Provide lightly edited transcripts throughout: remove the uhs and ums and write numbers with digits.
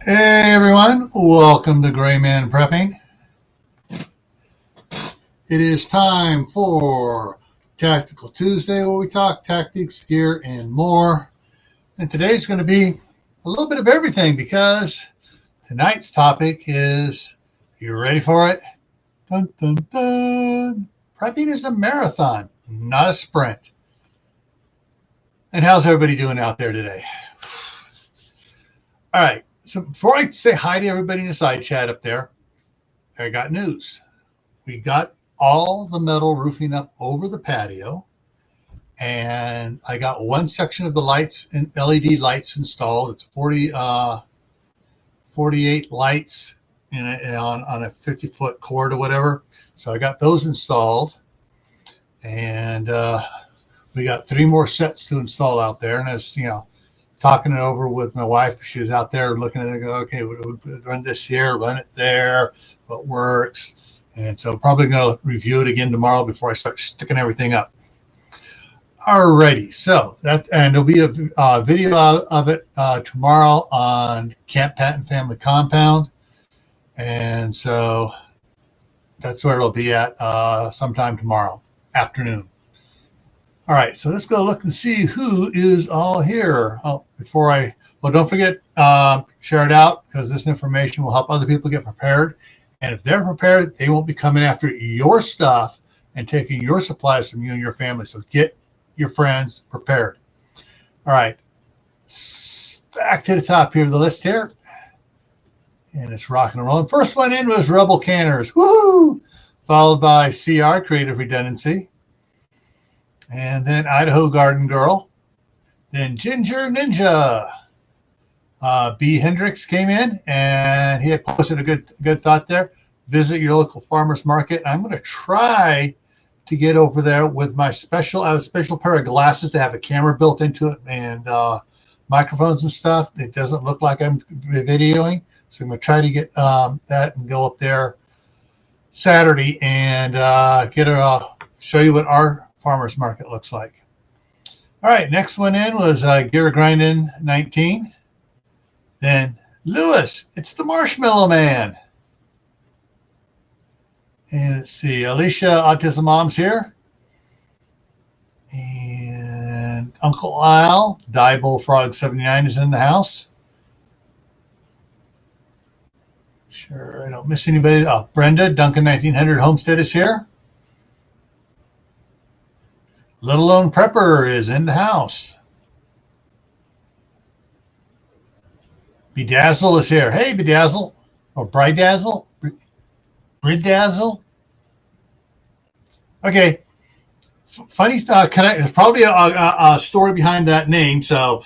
Hey everyone, welcome to GrayManPrepping. It is time for Tactical Tuesday where we talk tactics, gear, and more. And today's going to be a little bit of everything because tonight's topic is, you ready for it? Dun, dun, dun. Prepping is a marathon, not a sprint. And how's everybody doing out there today? All right. So before I say hi to everybody in the side chat up there, I got news. We got all the metal roofing up over the patio, and I got one section of the lights and LED lights installed. It's 48 lights on a 50-foot cord or whatever. So I got those installed, and we got 3 more sets to install out there. And as talking it over with my wife, she was out there looking at it and go, okay, we'll run this here, run it there, what works. And so probably going to review it again tomorrow before I start sticking everything up. Alrighty, so and there'll be a video of it tomorrow on Camp Patton Family Compound. And so that's where it'll be at sometime tomorrow afternoon. All right, so let's go look and see who is all here. Oh, don't forget, share it out because this information will help other people get prepared. And if they're prepared, they won't be coming after your stuff and taking your supplies from you and your family. So get your friends prepared. All right, back to the top here of the list here. And it's rocking and rolling. First one in was Rebel Canners, woo! Followed by CR, Creative Redundancy. And then Idaho Garden Girl. Then Ginger Ninja. B. Hendricks came in, and he had posted a good thought there. Visit your local farmer's market. I'm going to try to get over there with my I have a special pair of glasses that have a camera built into it and microphones and stuff. It doesn't look like I'm videoing. So I'm going to try to get that and go up there Saturday and show you what our farmer's market looks like. All right, next one in was Gear Grinding 19. Then Lewis, it's the Marshmallow Man. And let's see, Alicia, Autism Mom's here. And Uncle Al, Die Bullfrog 79 is in the house. Sure, I don't miss anybody. Oh, Brenda, Duncan 1900 Homestead is here. Little Lone Prepper is in the house. Bedazzle is here. Hey, Bedazzle. Or Bridazzle. Bridazzle. Okay. Funny. There's probably a story behind that name. So,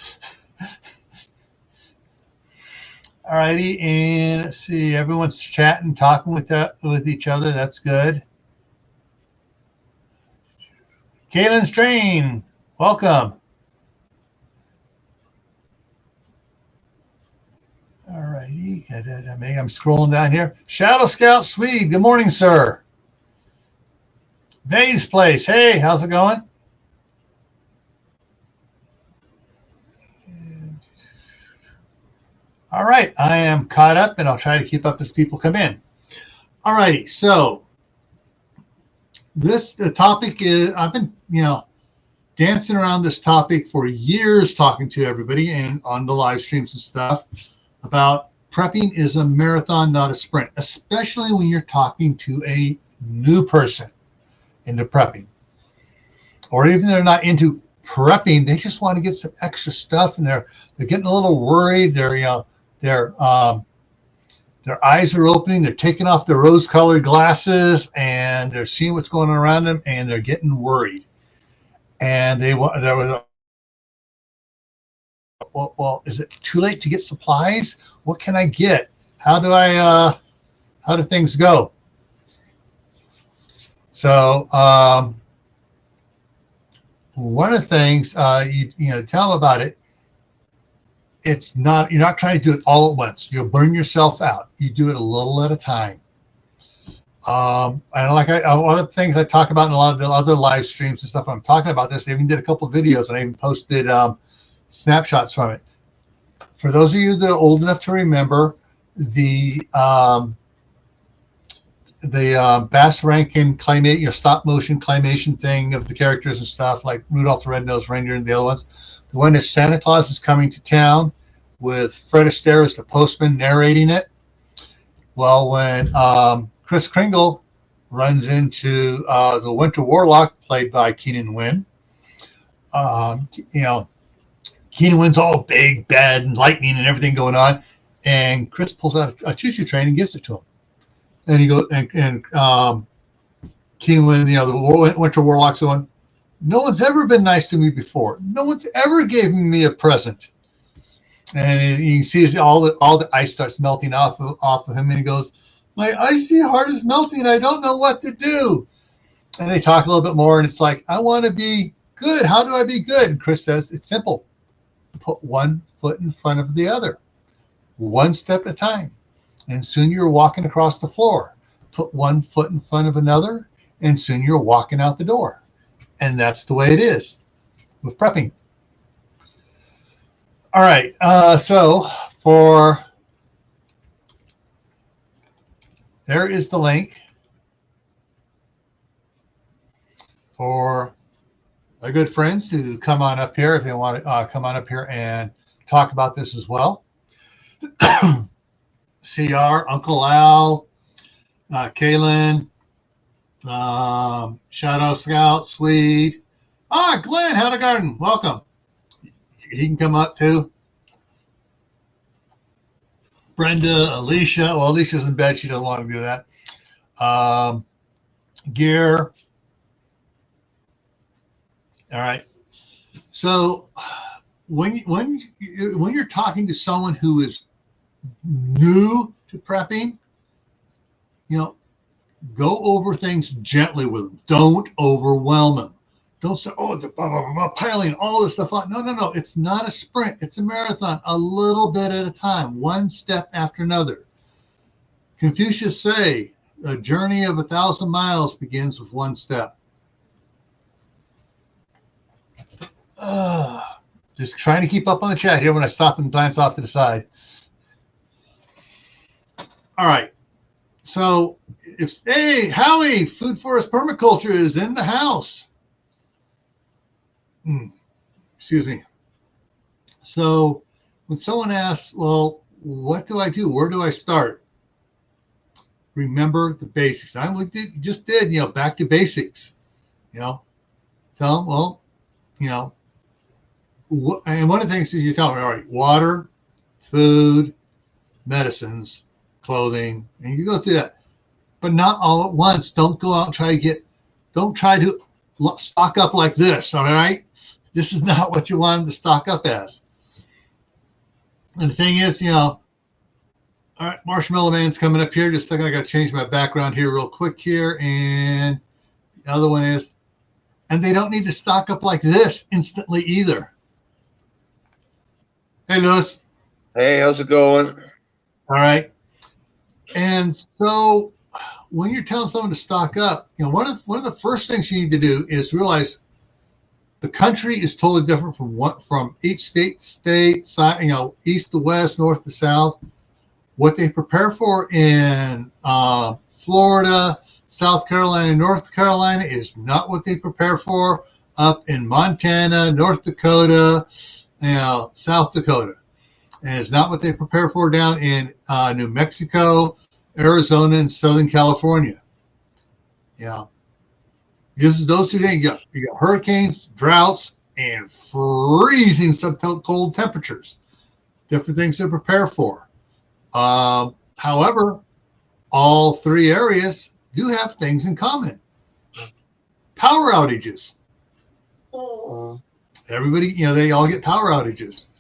alrighty. And let's see. Everyone's chatting, talking with each other. That's good. Kaylin Strain, welcome. All righty, I'm scrolling down here. Shadow Scout Swede, good morning, sir. Vay's Place, hey, how's it going? All right, I am caught up, and I'll try to keep up as people come in. All righty, so the topic is, I've been, dancing around this topic for years, talking to everybody and on the live streams and stuff about prepping is a marathon, not a sprint, especially when you're talking to a new person into prepping, or even they're not into prepping, they just want to get some extra stuff, and they're getting a little worried. Their eyes are opening. They're taking off their rose-colored glasses, and they're seeing what's going on around them, and they're getting worried. And well, is it too late to get supplies? What can I get? How do things go? So one of the things tell them about it. You're not trying to do it all at once. You'll burn yourself out. You do it a little at a time. And one of the things I talk about in a lot of the other live streams and stuff, when I'm talking about this, I even did a couple of videos and I even posted snapshots from it. For those of you that are old enough to remember, the Bass Rankin claymation, stop motion claymation thing of the characters and stuff like Rudolph the Red-Nosed Reindeer and the other ones. The one is Santa Claus is Coming to Town with Fred Astaire as the postman narrating it. Well, when Kris Kringle runs into the Winter Warlock played by Keenan Wynn, Keenan Wynn's all big, bad, and lightning and everything going on, and Chris pulls out a choo-choo train and gives it to him. And he goes, and Keenan Wynn, the Winter Warlock's going, no one's ever been nice to me before. No one's ever given me a present. And you can see all the ice starts melting off of him, and he goes, my icy heart is melting. I don't know what to do. And they talk a little bit more, and it's like, I want to be good. How do I be good? And Chris says, it's simple. Put one foot in front of the other, one step at a time. And soon you're walking across the floor. Put one foot in front of another, and soon you're walking out the door. And that's the way it is with prepping. All right. So there is the link for our good friends to come on up here if they want to come on up here and talk about this as well. CR, Uncle Al, Kaylin, Shadow Scout, Swede. Glenn Howdegarden, welcome. He can come up too. Brenda, Alicia. Well, Alicia's in bed. She doesn't want to do that. Gear. All right. So when you're talking to someone who is new to prepping, go over things gently with them. Don't overwhelm them. Don't say, oh, piling all this stuff on. No. It's not a sprint. It's a marathon, a little bit at a time, one step after another. Confucius say, a journey of 1,000 miles begins with one step. Just trying to keep up on the chat here when I stop and glance off to the side. All right. So, hey, Howie, Food Forest Permaculture is in the house. Excuse me. So, when someone asks, well, what do I do? Where do I start? Remember the basics. Just did, back to basics. Tell them, well, and one of the things is you tell them, all right, water, food, medicines, clothing, and you go through that, but not all at once. Don't go out and don't try to stock up like this. All right. This is not what you want them to stock up as. And the thing is, all right, Marshmallow Man's coming up here. Just a second, I got to change my background here real quick here. And the other one is, and they don't need to stock up like this instantly either. Hey, Lewis. Hey, how's it going? All right. And so when you're telling someone to stock up, one of the first things you need to do is realize the country is totally different from each state, east to west, north to south. What they prepare for in Florida, South Carolina, North Carolina is not what they prepare for up in Montana, North Dakota, South Dakota. And it's not what they prepare for down in New Mexico, Arizona, and Southern California. Those two things. You got hurricanes, droughts, and freezing cold temperatures. Different things to prepare for. However, all three areas do have things in common. Power outages. Everybody, they all get power outages.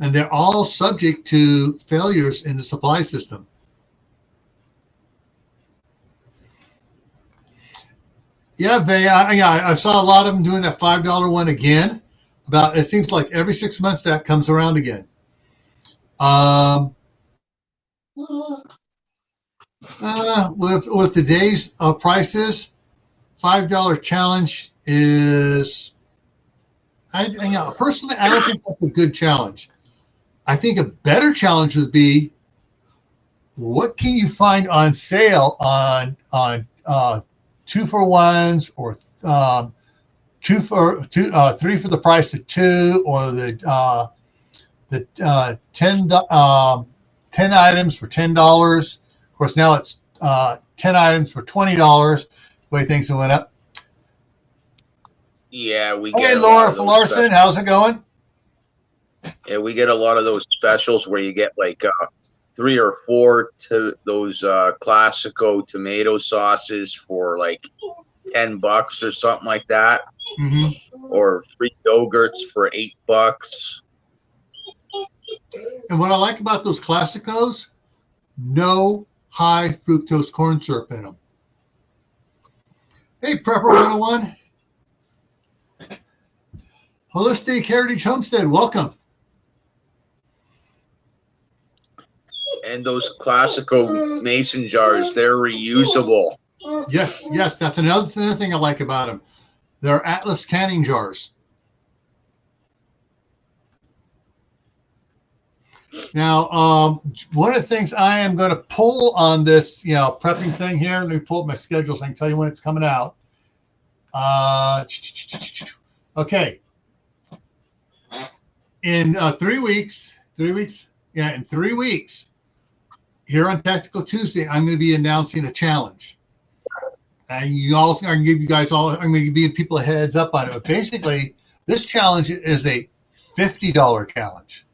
And they're all subject to failures in the supply system. Yeah, I saw a lot of them doing that $5 one again. It seems like every 6 months that comes around again. With today's prices, $5 challenge is Personally, I don't think that's a good challenge. I think a better challenge would be, what can you find on sale on 2-for-1s, or three for the price of two, or the 10 items for $10. Of course, now it's 10 items for $20. The way things went up. Yeah, we Hey, get a lot Laura of those Larson, specials. how's it going? Yeah, we get a lot of those specials where you get like 3 or 4 to those Classico tomato sauces for like $10 or something like that, or 3 yogurts for $8. And what I like about those Classicos, no high fructose corn syrup in them. Hey, Prepper 101. Holistic Heritage Homestead, welcome. And those Classico mason jars, they're reusable. Yes, that's another thing I like about them. They're Atlas canning jars. Now, one of the things I am going to pull on this, prepping thing here. Let me pull up my schedule so I can tell you when it's coming out. Okay. In 3 weeks, in 3 weeks, here on Tactical Tuesday, I'm going to be announcing a challenge. And I'm going to give people a heads up on it. But basically, this challenge is a $50 challenge.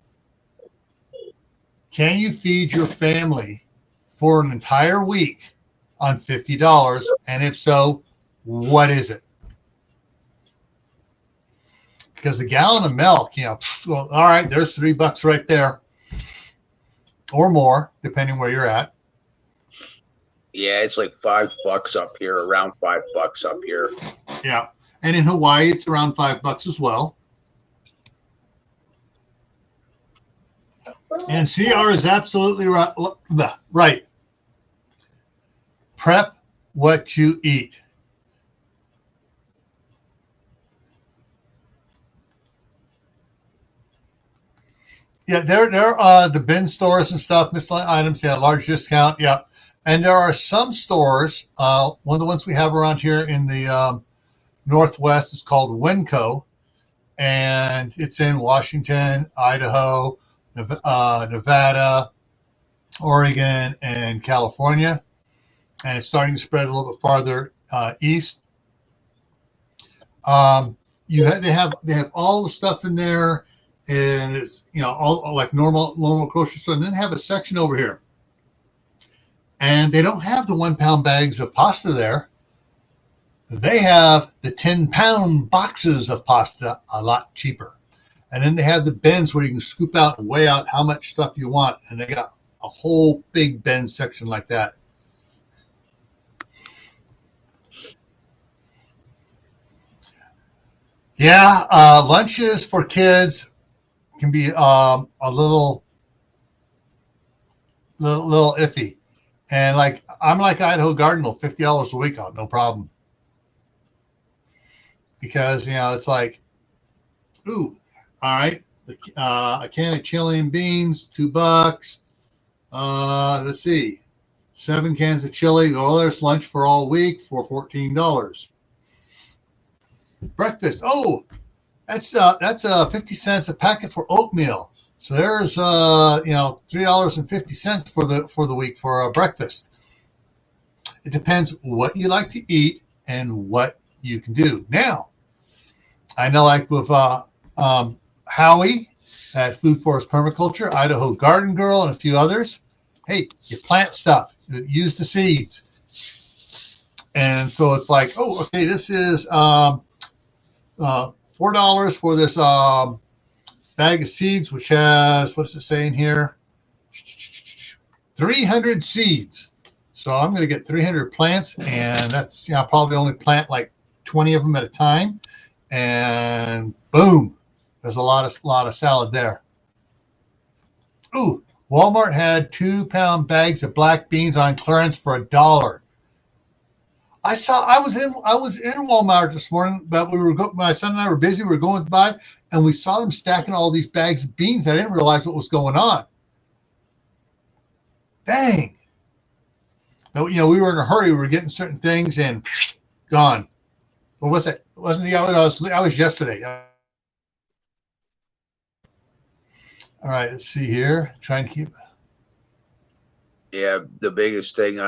Can you feed your family for an entire week on $50? And if so, what is it? Because a gallon of milk, well, all right, there's $3 right there, or more, depending where you're at. Yeah, it's like $5 up here, around $5 up here. Yeah, and in Hawaii, it's around $5 as well. And CR is absolutely right. Prep what you eat. Yeah, there are the bin stores and stuff, miscellaneous items, large discount, yeah. And there are some stores, one of the ones we have around here in the Northwest is called Winco, and it's in Washington, Idaho, Nevada, Oregon, and California, and it's starting to spread a little bit farther east. They have all the stuff in there, and it's all like normal grocery store, and then have a section over here, and they don't have the 1 pound bags of pasta there. They have the 10-pound boxes of pasta, a lot cheaper. And then they have the bins where you can scoop out and weigh out how much stuff you want. And they got a whole big bin section like that. Yeah, lunches for kids can be a little iffy. And I'm like Idaho Garden, $50 a week out, no problem. Because, it's like, ooh, all right, a can of chili and beans, $2. Let's see, 7 cans of chili. Oh, there's lunch for all week for $14. Breakfast. Oh, that's 50 cents a packet for oatmeal. So there's $3.50 for the week for breakfast. It depends what you like to eat and what you can do. Now, I know, like with Howie at Food Forest Permaculture, Idaho Garden Girl, and a few others. Hey, you plant stuff. Use the seeds. And so it's like, oh, okay, this is $4 for this bag of seeds, which has, what's it saying here? 300 seeds. So I'm going to get 300 plants, and that's, I'll probably only plant like 20 of them at a time. And boom, there's a lot of salad there. Ooh, Walmart had 2-pound bags of black beans on clearance for $1. I was in Walmart this morning, but my son and I were busy. We were going by, and we saw them stacking all these bags of beans. I didn't realize what was going on. Dang. But, we were in a hurry. We were getting certain things and gone. What was it? Wasn't the hour I was yesterday. All right, let's see here. Trying to keep. Yeah, the biggest thing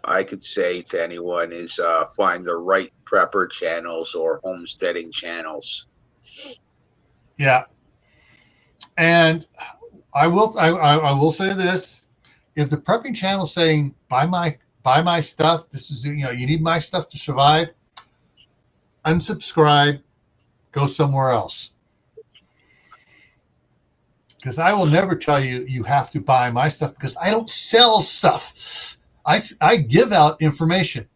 I could say to anyone is find the right prepper channels or homesteading channels. Yeah, and I will say this: if the prepping channel is saying buy my stuff, this is you need my stuff to survive, unsubscribe, go somewhere else. Because I will never tell you you have to buy my stuff, because I don't sell stuff. I give out information.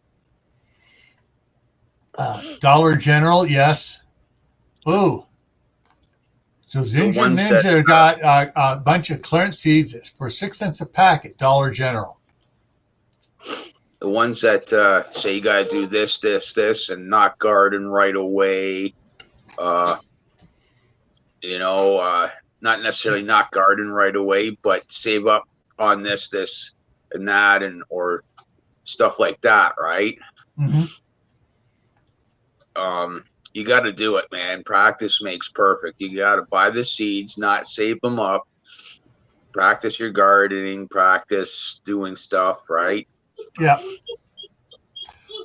Dollar General, yes. Ooh. So Ginger Ninja got a bunch of clearance seeds for 6 cents a pack at Dollar General. The ones that say you got to do this, and not garden right away. Not necessarily not garden right away, but save up on this, and that, or stuff like that, right? Mm-hmm. You got to do it, man. Practice makes perfect. You got to buy the seeds, not save them up. Practice your gardening, practice doing stuff, right? Yeah.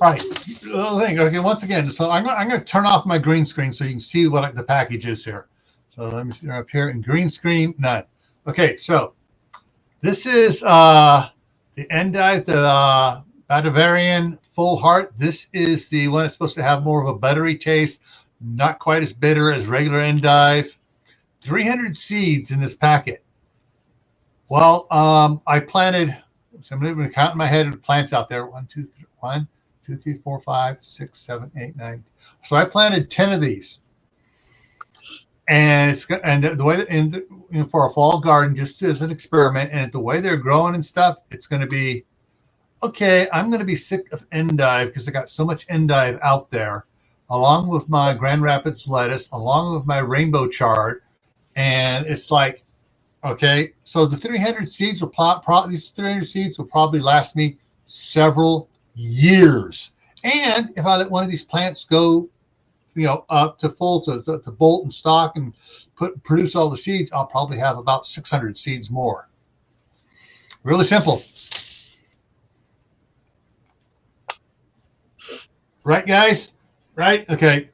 All right. Little thing. Okay. Once again, so I'm going to turn off my green screen so you can see what the package is here. So let me see up here in green screen. None. Okay. So this is the endive, the Bavarian Full Heart. This is the one that's supposed to have more of a buttery taste, not quite as bitter as regular endive. 300 seeds in this packet. Well, I planted. So I'm going to count in my head of plants out there. 1, 2, 3, 4, 5, 6, 7, 8, 9. So I planted 10 of these, and the way for a fall garden, just as an experiment, and the way they're growing and stuff, it's going to be okay. I'm going to be sick of endive because I got so much endive out there, along with my Grand Rapids lettuce, along with my rainbow chard, and it's like, okay, so the 300 seeds these 300 seeds will probably last me several years. And if I let one of these plants go, up to full to bolt and stalk and produce all the seeds, I'll probably have about 600 seeds more. Really simple. Right, guys? Right? Okay.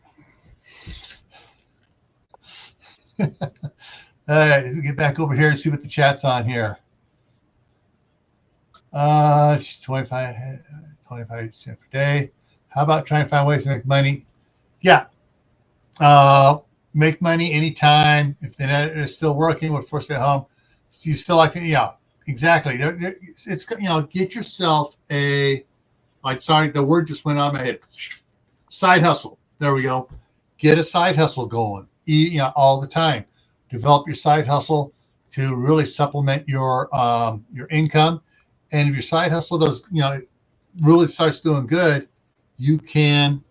All right, let's get back over here and see what the chat's on here. 25% per day. How about trying to find ways to make money? Yeah. Make money anytime. If the net is still working with forced at home, so you still like, yeah, exactly. It's, get yourself the word just went out of my head. Side hustle. There we go. Get a side hustle going. All the time. Develop your side hustle to really supplement your income. And if your side hustle does, really starts doing good, you can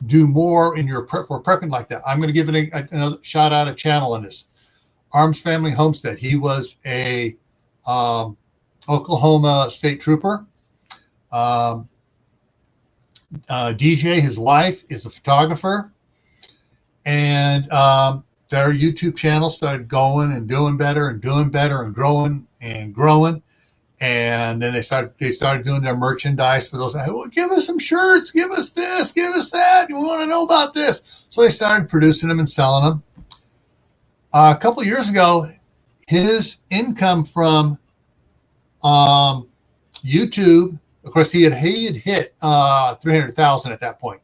do more in your for prepping like that. I'm going to give it another shout out a channel on this. Arms Family Homestead. He was a Oklahoma state trooper. DJ, his wife, is a photographer. And their YouTube channel started going and doing better and growing and growing. And then they started doing their merchandise for those. Well, give us some shirts, give us this, give us that. You want to know about this? So they started producing them and selling them. A couple of years ago, his income from YouTube, of course, he had hit 300,000 at that point.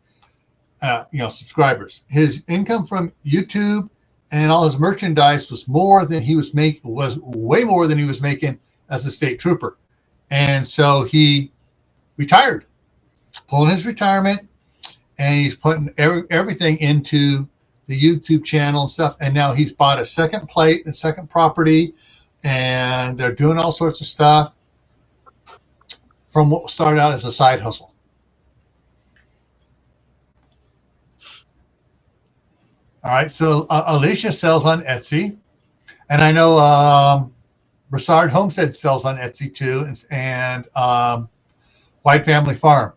Subscribers. His income from YouTube and all his merchandise was way more than he was making as a state trooper. And so he retired, pulling his retirement, and he's putting everything into the YouTube channel and stuff. And now he's bought a second property, and they're doing all sorts of stuff. from what started out as a side hustle. All right, so Alicia sells on Etsy, and I know Broussard Homestead sells on Etsy too, and White Family Farm.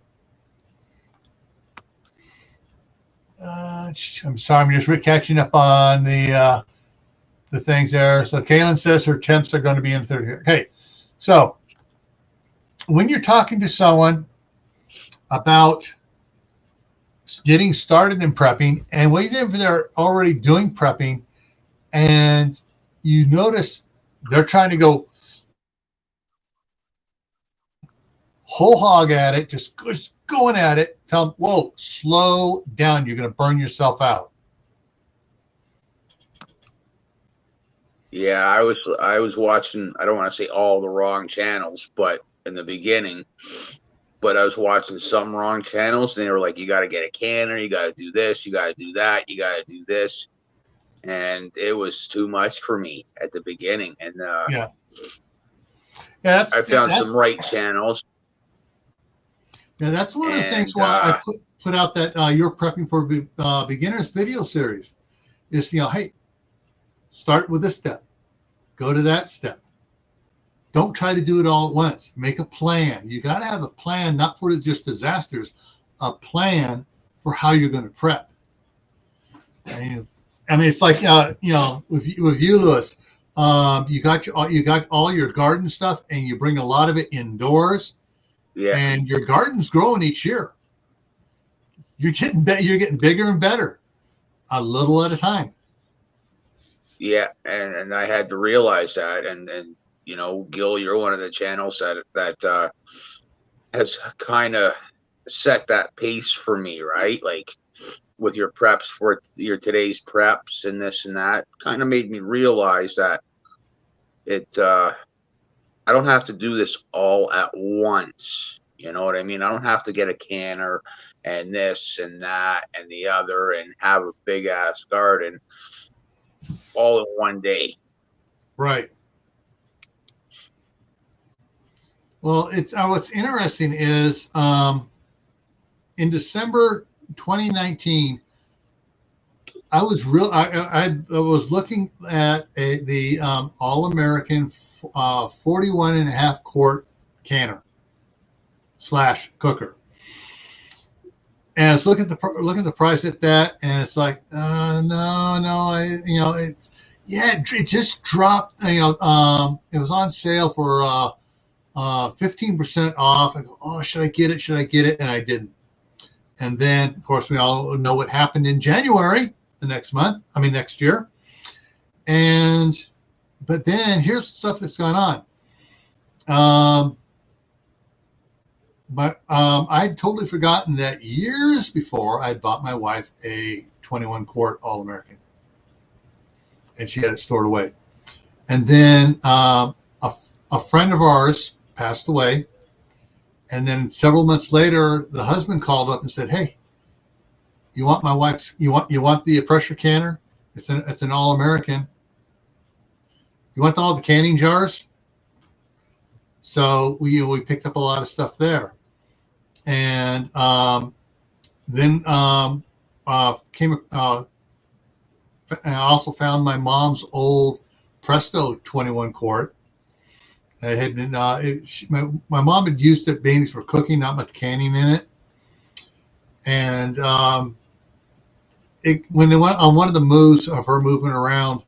I'm sorry, I'm just catching up on the things there. So Kaylin says her temps are going to be in 30. Okay, so when you're talking to someone about getting started in prepping, and when they're already doing prepping, and you notice they're trying to go whole hog at it, just going at it, tell them, whoa, slow down. You're going to burn yourself out. Yeah, I was watching, I don't want to say all the wrong channels, but in the beginning, but I was watching some wrong channels, and they were like, you got to get a canner, you got to do this, you got to do that, you got to do this. And it was too much for me at the beginning. And yeah, I found some right channels. Yeah, that's one of the things why I put out that You're Prepping for Beginners video series is, hey, start with this step, go to that step. Don't try to do it all at once. Make a plan. You got to have a plan, not for just disasters, a plan for how you're going to prep. And, I mean, it's like, with you, Lewis, you got all your garden stuff, and you bring a lot of it indoors. Yeah. And your garden's growing each year. You're getting bigger and better, a little at a time. Yeah, and I had to realize that, and Gil, you're one of the channels that has kind of set that pace for me, right? Like with your preps for your today's preps and this and that, kind of made me realize that I don't have to do this all at once. You know what I mean? I don't have to get a canner and this and that and the other and have a big ass garden all in one day. Right. Well, what's interesting is in December 2019, I was looking at the All American 41.5 quart canner / cooker, and I was looking at the price at that, and it's like, it just dropped. It was on sale for 15% off. I go, oh, should I get it? Should I get it? And I didn't. And then, of course, we all know what happened in January, next year. But then here's stuff that's gone on. I'd totally forgotten that years before I'd bought my wife a 21 quart All American, and she had it stored away. And then a friend of ours passed away, and then several months later, the husband called up and said, "Hey, you want my wife's? You want the pressure canner? It's an All American. You want all the canning jars?" So we picked up a lot of stuff there, and then I also found my mom's old Presto 21 quart. It had been my mom had used it mainly for cooking, not much canning in it. And when they went on one of the moves of her moving around,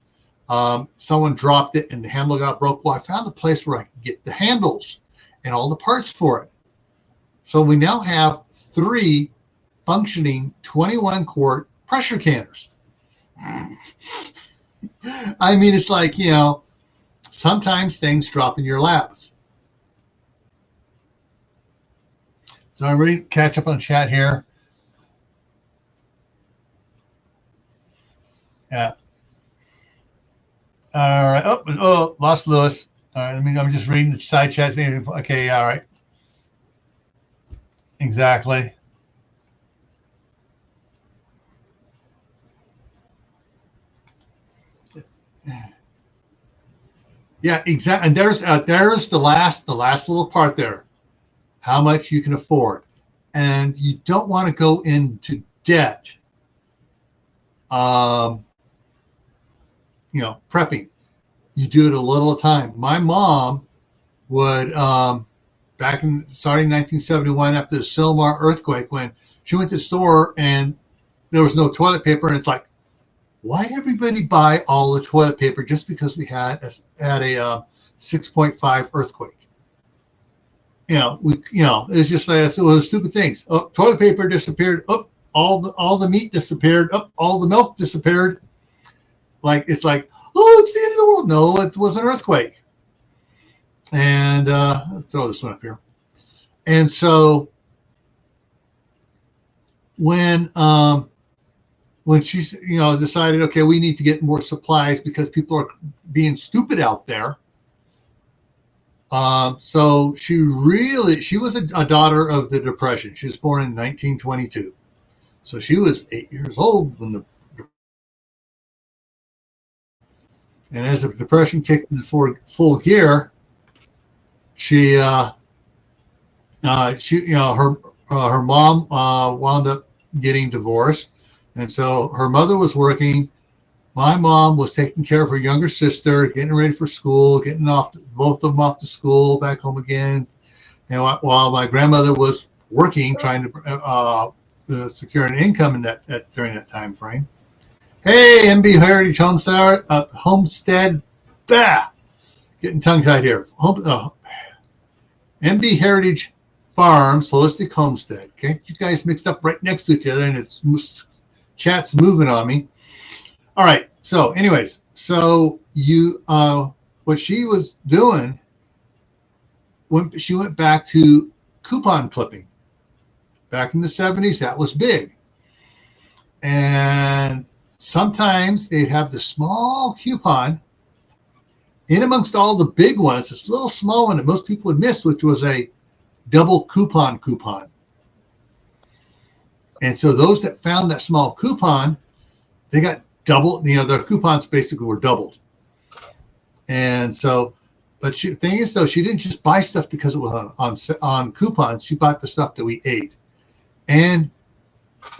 someone dropped it and the handle got broke. Well, I found a place where I could get the handles and all the parts for it. So we now have 3 functioning 21 quart pressure canners. I mean, it's like, sometimes things drop in your laps. So I'm ready to catch up on chat here. Yeah. All right. Oh, lost Lewis. All right. I'm just reading the side chat. Okay. All right. Exactly. Yeah, exactly. And there's the last little part there. how much you can afford. And you don't want to go into debt, prepping. You do it a little at a time. My mom would, starting 1971 after the Sylmar earthquake, when she went to the store and there was no toilet paper, and it's like, why did everybody buy all the toilet paper just because we had a 6.5 earthquake? It's just like, it was stupid things. Oh, toilet paper disappeared. Oh, all the meat disappeared. Oh, all the milk disappeared. It's like, oh, it's the end of the world. No, it was an earthquake. And I'll throw this one up here. And so when she decided, okay, we need to get more supplies because people are being stupid out there. So she was a daughter of the Depression. She was born in 1922. So she was 8 years old when and as the Depression kicked into full gear, her mom wound up getting divorced. And so her mother was working. My mom was taking care of her younger sister, getting ready for school, getting both of them off to school, back home again. And while my grandmother was working, trying to secure an income during that time frame. Hey, MB Heritage Homestead. Bah! Getting tongue-tied here. MB Heritage Farms, Holistic Homestead. Okay, you guys mixed up right next to each other, and chat's moving on me. All right. So, anyways, what she was doing when she went back to coupon clipping. Back in the 70s, that was big, and sometimes they'd have the small coupon in amongst all the big ones. This little small one that most people would miss, which was a double coupon. And so those that found that small coupon, they got double. Their coupons basically were doubled. And so, but the thing is, though, she didn't just buy stuff because it was on coupons. She bought the stuff that we ate. And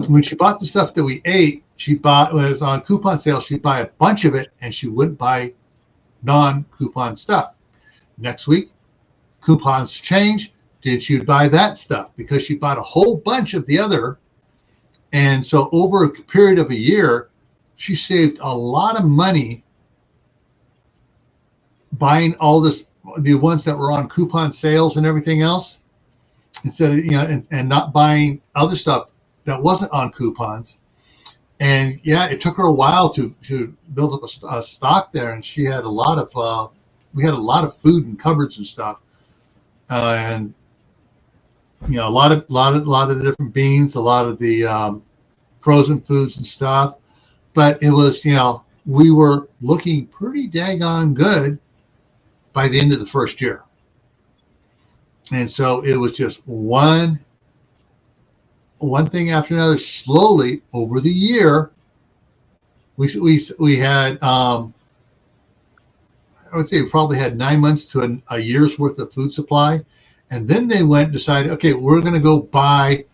when she bought the stuff that we ate, when it was on coupon sale, she'd buy a bunch of it, and she wouldn't buy non-coupon stuff. Next week, coupons change. She would buy that stuff because she bought a whole bunch of the other. And so over a period of a year, she saved a lot of money buying all this, the ones that were on coupon sales and everything else, instead of, and not buying other stuff that wasn't on coupons. And yeah, it took her a while to build up a stock there. And she had we had a lot of food and cupboards and stuff. And a lot of the different beans, a lot of the frozen foods and stuff. But it was, we were looking pretty daggone good by the end of the first year. And so it was just one thing after another. Slowly over the year, we had, I would say we probably had 9 months to a year's worth of food supply. And then they decided, okay, we're going to go buy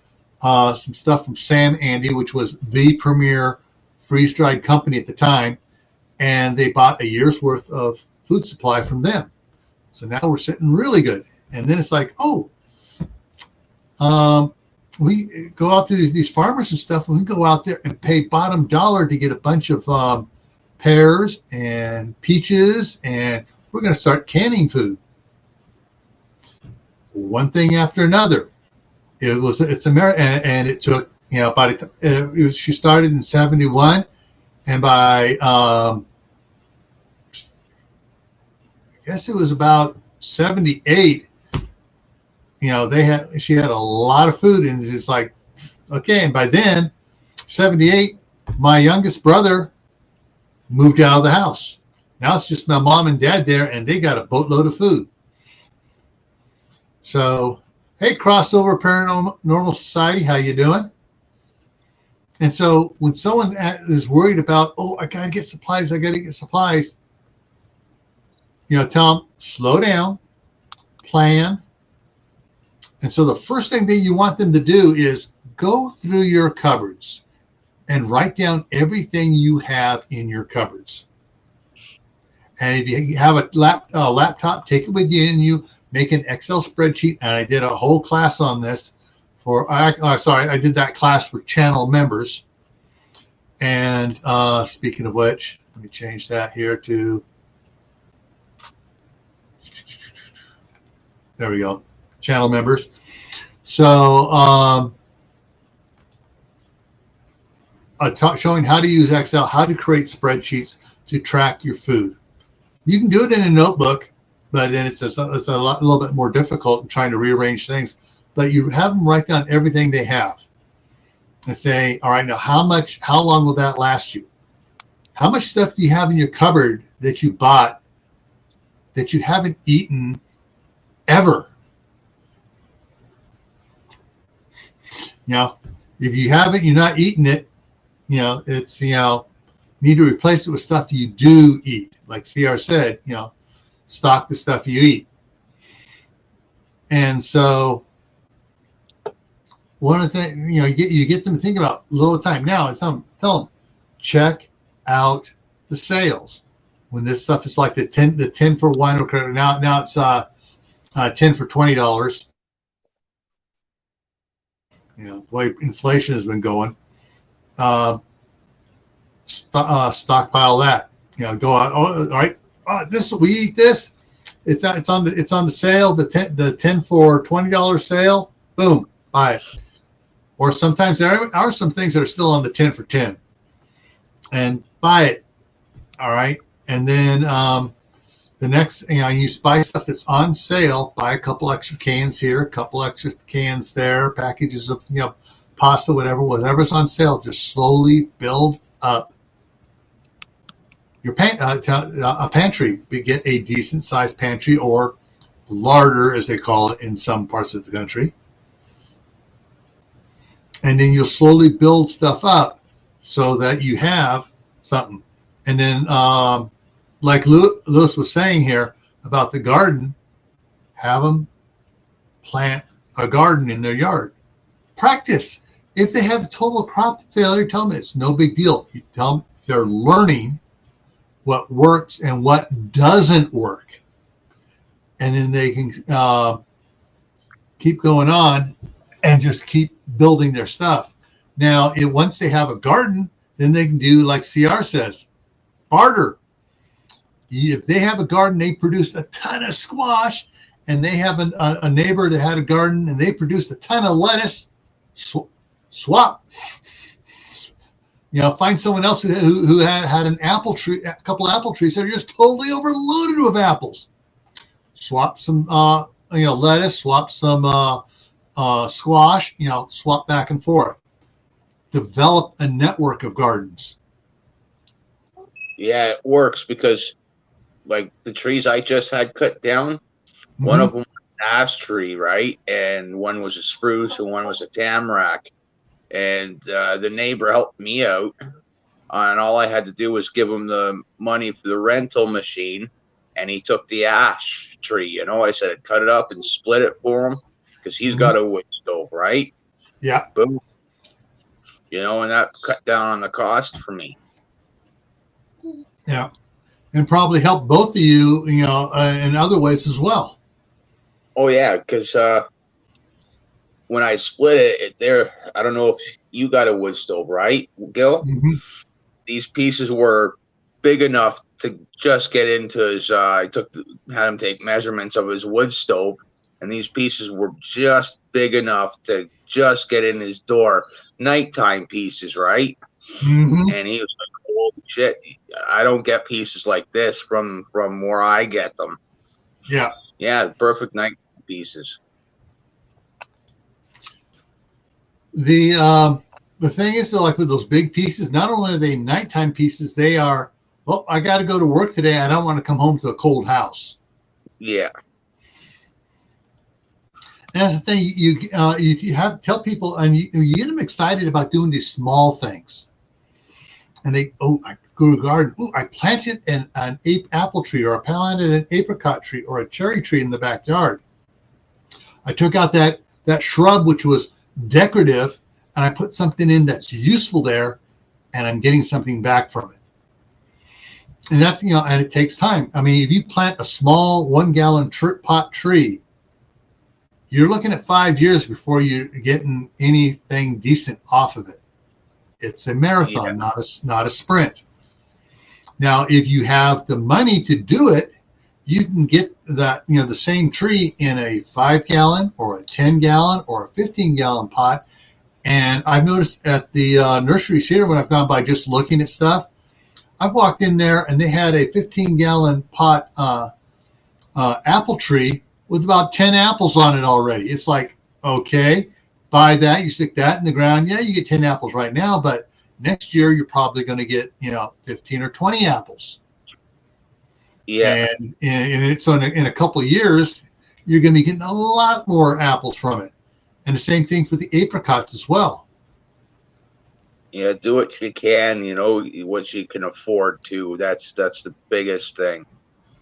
some stuff from Sam Andy, which was the premier freeze-dried company at the time. And they bought a year's worth of food supply from them. So now we're sitting really good. And then it's like, we go out to these farmers and stuff, and we go out there and pay bottom dollar to get a bunch of pears and peaches, and we're going to start canning food. One thing after another. It's America, and it took she started in 71, and by I guess it was about 78. She had a lot of food, and it's like, okay. And by then, 78, my youngest brother moved out of the house. Now it's just my mom and dad there, and they got a boatload of food. So, hey, Crossover Paranormal Society, how you doing? And so when someone is worried about, I got to get supplies, tell them, slow down, plan, And so the first thing that you want them to do is go through your cupboards and write down everything you have in your cupboards. And if you have a laptop, take it with you and you make an Excel spreadsheet. And I did a whole class on this I did that class for channel members. And speaking of which, let me change that here to, there we go, channel members. So showing how to use Excel, how to create spreadsheets to track your food. You can do it in a notebook, but then it's a little bit more difficult in trying to rearrange things. But you have them write down everything they have and say, all right, now how long will that last you? How much stuff do you have in your cupboard that you bought that you haven't eaten ever? You know, if you haven't, you're not eating it, you know, it's, you know, need to replace it with stuff you do eat. Like CR said, you know, stock the stuff you eat. And so one of the things, you know, you get them to think about little time. Now it's tell them, check out the sales. When this stuff is like the 10 for one, okay, now it's 10 for $20. You know, the way inflation has been going. Stockpile that. You know, go out. Oh, all right. We eat this. It's on the sale. The 10 for $20 sale. Boom, buy it. Or sometimes there are some things that are still on the 10 for 10, and buy it. All right. And then the next, you know, you buy stuff that's on sale. Buy a couple extra cans here, a couple extra cans there, packages of, you know, pasta, whatever's on sale. Just slowly build up your a pantry. Get a decent sized pantry, or larder as they call it in some parts of the country. And then you'll slowly build stuff up so that you have something. And then, like Lewis was saying here about the garden, have them plant a garden in their yard. Practice. If they have total crop failure, tell them it's no big deal. You tell them they're learning what works and what doesn't work. And then they can keep going on and just keep building their stuff. Now, once they have a garden, then they can do like CR says, barter. If they have a garden, they produce a ton of squash, and they have a neighbor that had a garden and they produced a ton of lettuce, swap. You know, find someone else who had an apple tree, a couple of apple trees that are just totally overloaded with apples. Swap some, lettuce, swap some squash, you know, swap back and forth. Develop a network of gardens. Yeah, it works because, like, the trees I just had cut down, one of them was an ash tree, right? And one was a spruce and one was a tamarack. And the neighbor helped me out. And all I had to do was give him the money for the rental machine. And he took the ash tree, you know. I said, cut it up and split it for him because he's got a wood stove, right? Yeah. Boom. You know, and that cut down on the cost for me. Yeah. And probably help both of you, you know, in other ways as well. Oh, yeah, because when I split it there, I don't know if you got a wood stove, right, Gil? Mm-hmm. These pieces were big enough to just get into his, had him take measurements of his wood stove, and these pieces were just big enough to just get in his door. Nighttime pieces, right? Mm-hmm. And he was like, holy shit, I don't get pieces like this from where I get them. Yeah. Yeah, perfect night pieces. The thing is, though, like with those big pieces, not only are they nighttime pieces, they are, well, I got to go to work today. I don't want to come home to a cold house. Yeah. And that's the thing, you have to tell people, and you get them excited about doing these small things. And I go to the garden. I planted an apple tree, or I planted an apricot tree, or a cherry tree in the backyard. I took out that that shrub, which was decorative, and I put something in that's useful there, and I'm getting something back from it. And that's, and it takes time. I mean, if you plant a small 1 gallon pot tree, you're looking at 5 years before you're getting anything decent off of it. It's a marathon, not a sprint. Now, if you have the money to do it, you can get that, the same tree in a 5 gallon or a 10 gallon or a 15 gallon pot. And I've noticed at the nurseries here, when I've gone by just looking at stuff, I've walked in there and they had a 15 gallon pot apple tree with about 10 apples on it already. It's like, okay, buy that, you stick that in the ground. Yeah, you get 10 apples right now, but next year you're probably going to get, 15 or 20 apples. Yeah. And so in a couple of years, you're going to be getting a lot more apples from it. And the same thing for the apricots as well. Yeah, do what you can, what you can afford to. That's the biggest thing.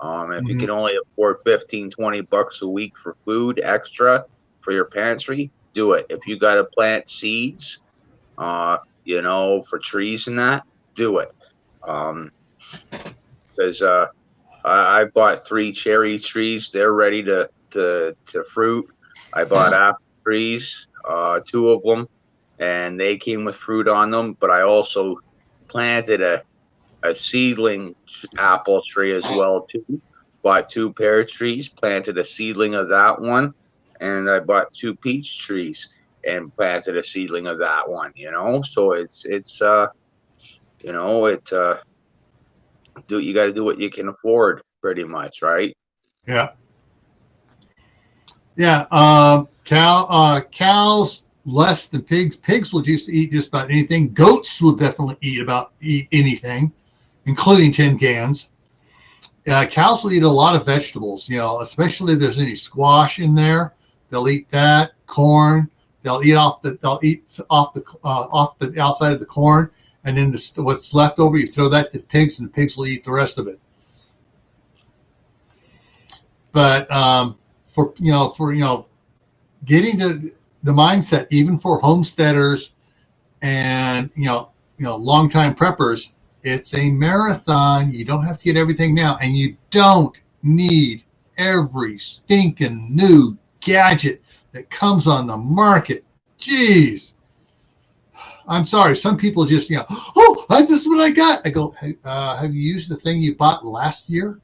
If you can only afford 15, 20 bucks a week for food extra for your pantry, do it. If you got to plant seeds, for trees and that, do it. Because I bought 3 cherry trees. They're ready to fruit. I bought apple trees, 2 of them, and they came with fruit on them. But I also planted a seedling apple tree as well too. Bought 2 pear trees, planted a seedling of that one, and I bought 2 peach trees and planted a seedling of that one. So you got to do what you can afford, pretty much, right? Yeah. Yeah. Cows less than pigs. Pigs will just eat just about anything. Goats will definitely eat anything, including tin cans. Cows will eat a lot of vegetables, especially if there's any squash in there. They'll eat that. Corn. They'll eat off the outside of the corn, and then what's left over, you throw that to pigs, and the pigs will eat the rest of it. But for getting the mindset, even for homesteaders and longtime preppers, it's a marathon. You don't have to get everything now, and you don't need every stinking new gadget that comes on the market. Jeez. I'm sorry. Some people just, this is what I got. I go, have you used the thing you bought last year?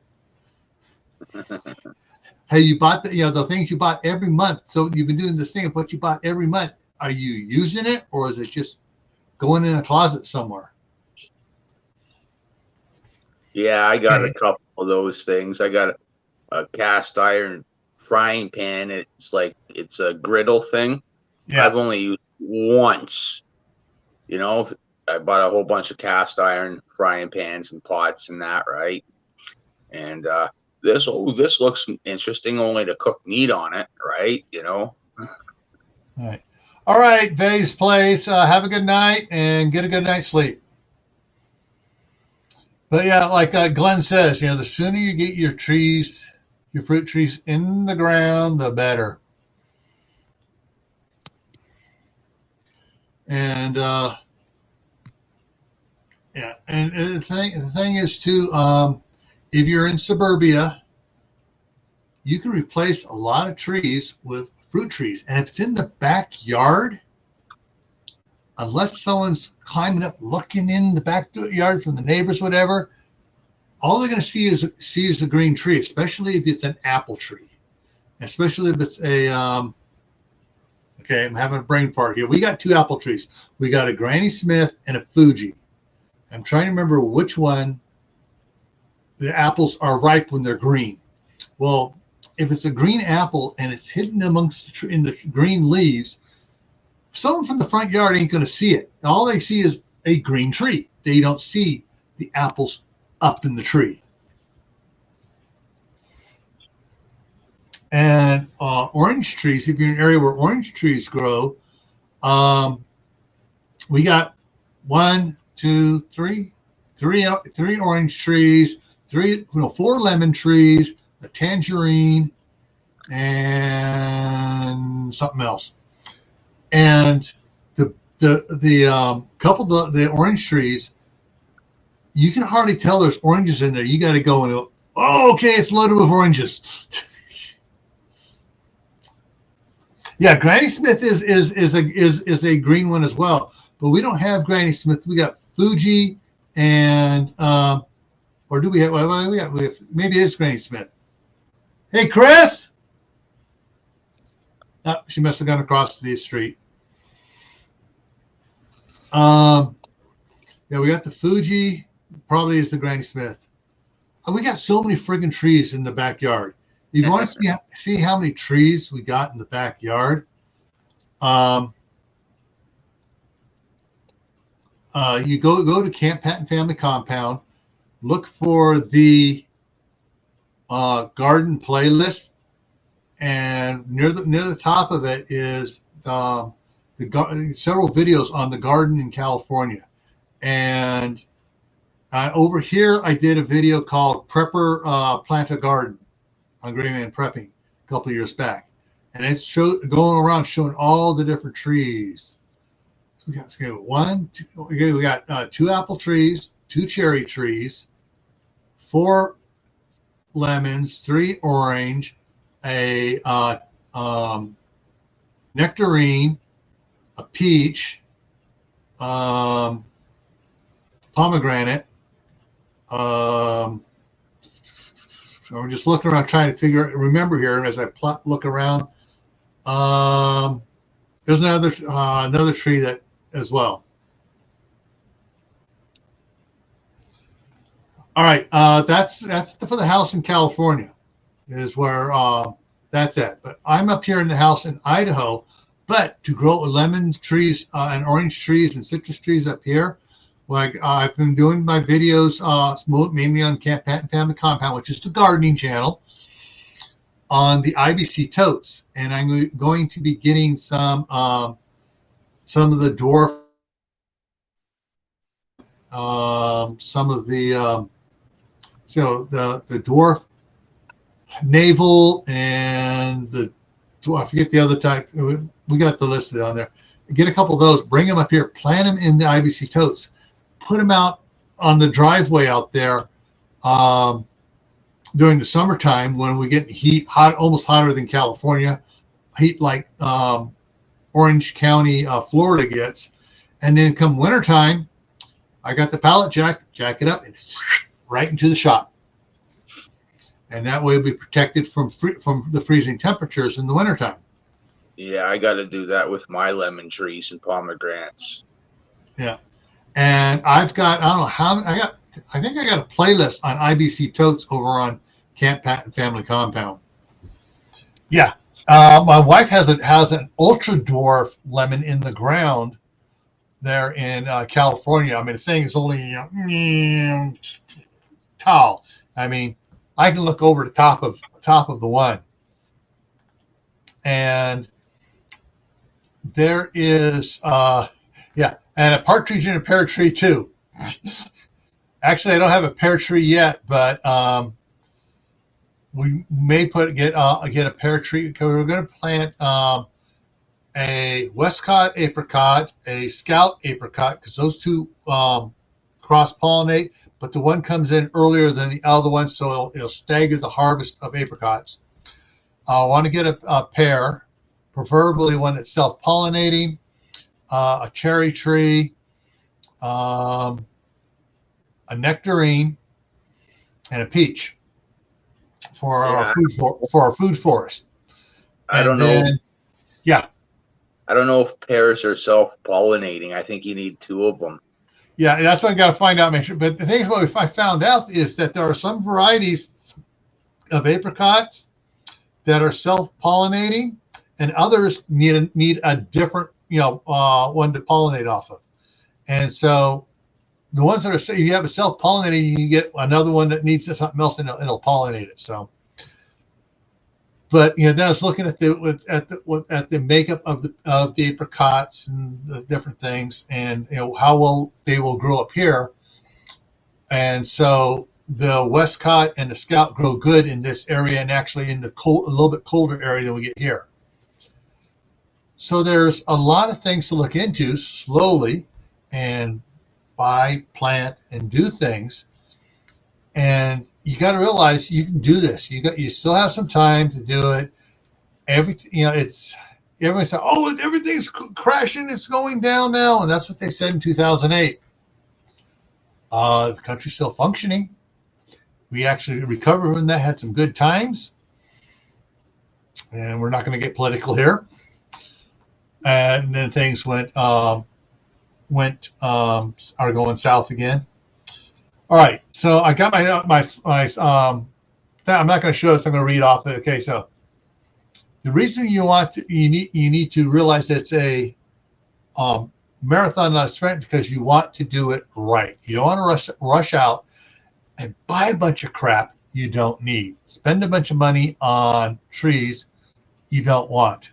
Hey, you bought the things you bought every month. So you've been doing this thing of what you bought every month. Are you using it, or is it just going in a closet somewhere? Yeah, I got a couple of those things. I got a cast iron frying pan. It's a griddle thing. Yeah. I've only used once. I bought a whole bunch of cast iron frying pans and pots and that, right? And this looks interesting, only to cook meat on it, right? All right, Vay's Place. Have a good night and get a good night's sleep. But yeah, like Glenn says, the sooner you get your fruit trees in the ground, the better. And and the thing is too, if you're in suburbia, you can replace a lot of trees with fruit trees. And if it's in the backyard, unless someone's climbing up, looking in the backyard from the neighbors, whatever, all they're going to see is the green tree, especially if it's an apple tree, especially if it's a, okay, I'm having a brain fart here. We got 2 apple trees. We got a Granny Smith and a Fuji. I'm trying to remember which one the apples are ripe when they're green. Well, if it's a green apple and it's hidden amongst in the green leaves, someone from the front yard ain't going to see it. All they see is a green tree. They don't see the apples up in the tree. And orange trees, if you're in an area where orange trees grow, we got 1, 2, 3 orange trees, 4 lemon trees, a tangerine, and something else. And the couple of the orange trees, you can hardly tell there's oranges in there. You got to go and go, oh, okay, it's loaded with oranges. Yeah, Granny Smith is a green one as well, but we don't have Granny Smith. We got Fuji and or do we have? What do we have? Maybe it is Granny Smith. Hey, Chris. Oh, she must have gone across the street. Yeah, we got the Fuji. Probably is the Granny Smith. We got so many friggin' trees in the backyard. You want to see how many trees we got in the backyard? You go to Camp Patton Family Compound, look for the garden playlist, and near the top of it is several videos on the garden in California. And over here, I did a video called Prepper Plant a Garden on GrayManPrepping a couple of years back. And it's going around showing all the different trees. So we got 2 apple trees, 2 cherry trees, 4 lemons, 3 orange, a nectarine, a peach, pomegranate. So I'm just looking around trying to remember here as I look around. There's another tree that as well. All right, that's for the house in California, is where that's at. But I'm up here in the house in Idaho. But to grow lemon trees and orange trees and citrus trees up here, like I've been doing my videos mainly on Camp Patton Family Compound, which is the gardening channel, on the IBC totes, and I'm going to be getting some of the dwarf, some of the the dwarf navel and I forget the other type. We got the list on there. Get a couple of those, bring them up here, plant them in the IBC totes, put them out on the driveway out there during the summertime when we get heat, almost hotter than California, heat like Orange County, Florida gets. And then come wintertime, I got the pallet jack it up and right into the shop. And that way we'll be protected from the freezing temperatures in the wintertime. Yeah, I got to do that with my lemon trees and pomegranates. Yeah. And I've got, I don't know how, I think I got a playlist on IBC totes over on Camp Patton Family Compound. Yeah. My wife has an ultra dwarf lemon in the ground there in California. I mean, the thing is only tall. I mean, I can look over the top of the one, and there is and a partridge in a pear tree too. Actually, I don't have a pear tree yet, but we may get a pear tree because we're going to plant a Westcott apricot, a Scout apricot, because those two cross-pollinate, but the one comes in earlier than the other one, so it'll stagger the harvest of apricots. I want to get a pear, preferably one that's self-pollinating, a cherry tree, a nectarine, and a peach for our food forest. I don't know if pears are self-pollinating. I think you need 2 of them. Yeah, that's what I got to find out. Make sure. But the thing is, what I found out is that there are some varieties of apricots that are self-pollinating, and others need a different, one to pollinate off of. And so, the ones that are, you have a self-pollinating, you get another one that needs something else, and it'll pollinate it. So, but then I was looking at the makeup of the apricots and the different things, and how well they will grow up here. And so the Westcott and the Scout grow good in this area, and actually in the cold, a little bit colder area than we get here. So there's a lot of things to look into slowly and buy, plant, and do things. And you got to realize you can do this. You still have some time to do it. It's everyone said, "Oh, everything's crashing. It's going down now," and that's what they said in 2008. The country's still functioning. We actually recovered from that. Had some good times, and we're not going to get political here. And then things are going south again. All right, so I got my I'm not going to show this. I'm going to read off it. Okay, so the reason you need to realize that it's a marathon, not a sprint, because you want to do it right. You don't want to rush out and buy a bunch of crap you don't need. Spend a bunch of money on trees you don't want.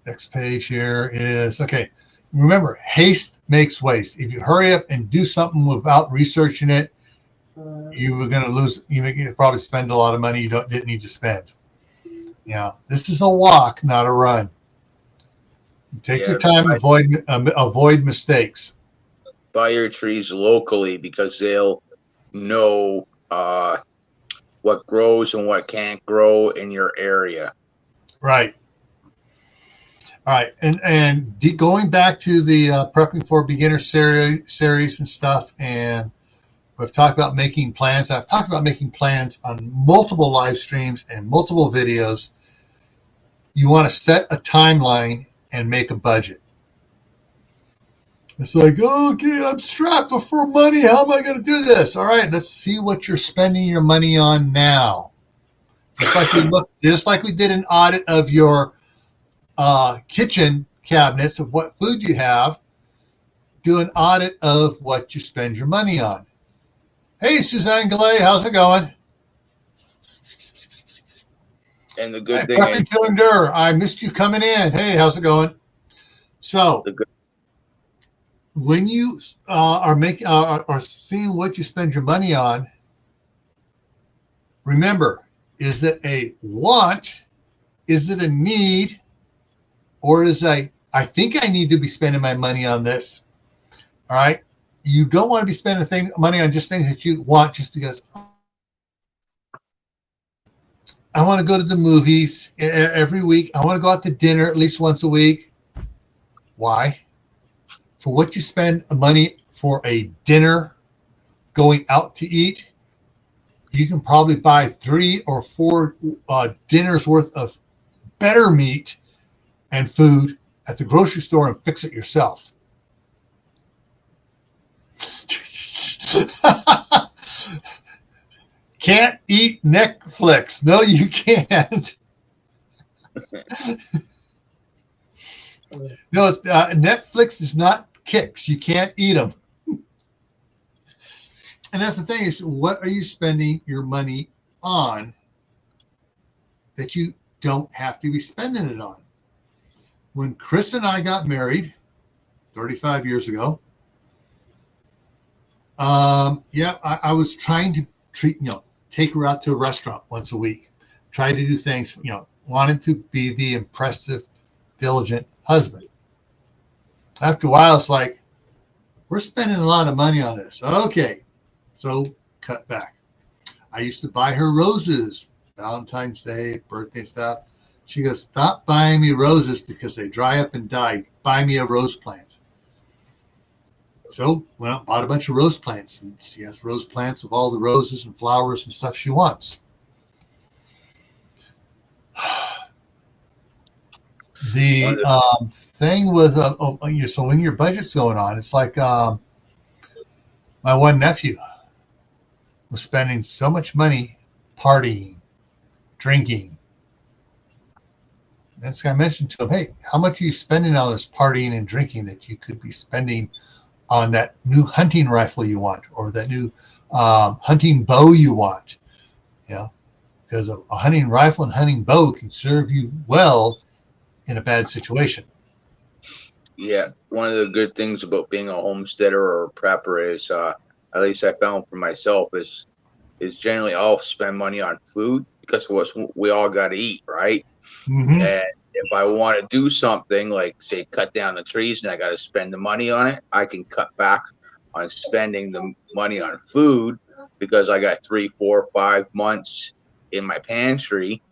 Next page here is, okay, remember, haste makes waste. If you hurry up and do something without researching it, you were going to lose. You probably spend a lot of money you didn't need to spend. This is a walk, not a run. Take your time, avoid mistakes. Buy your trees locally because they'll know what grows and what can't grow in your area. Right. All right, and going back to the Prepping for Beginners series and stuff, and we've talked about making plans. I've talked about making plans on multiple live streams and multiple videos. You want to set a timeline and make a budget. It's like, okay, I'm strapped for money. How am I going to do this? All right, let's see what you're spending your money on now. Just like we did an audit of your kitchen cabinets of what food you have, do an audit of what you spend your money on. Hey, Suzanne Gallet, how's it going? And the good thing is, to endure. I missed you coming in. Hey, how's it going? So, when you are seeing what you spend your money on, remember, is it a want? Is it a need? Or is I think I need to be spending my money on this? All right. You don't want to be spending money on just things that you want just because I want to go to the movies every week. I want to go out to dinner at least once a week. Why? For what you spend money for a dinner, going out to eat, you can probably buy 3 or 4 dinners worth of better meat and food at the grocery store and fix it yourself. Can't eat Netflix. No, you can't. No, Netflix is not kicks. You can't eat them. And that's the thing is, what are you spending your money on that you don't have to be spending it on? When Chris and I got married 35 years ago, I was trying to take her out to a restaurant once a week, try to do things, wanted to be the impressive, diligent husband. After a while, it's like, we're spending a lot of money on this. Okay, so cut back. I used to buy her roses, Valentine's Day, birthday stuff. She goes, stop buying me roses because they dry up and die. Buy me a rose plant. So went out and bought a bunch of rose plants. And she has rose plants of all the roses and flowers and stuff she wants. The thing with, so when your budget's going on, it's like my one nephew was spending so much money partying, drinking. This guy mentioned to him, hey, how much are you spending on this partying and drinking that you could be spending on that new hunting rifle you want or that new hunting bow you want? Because a hunting rifle and hunting bow can serve you well in a bad situation. Yeah, one of the good things about being a homesteader or a prepper is, at least I found for myself, is generally I'll spend money on food because we all got to eat, right? Mm-hmm. And if I want to do something like, say, cut down the trees and I got to spend the money on it, I can cut back on spending the money on food because I got 3, 4, 5 months in my pantry.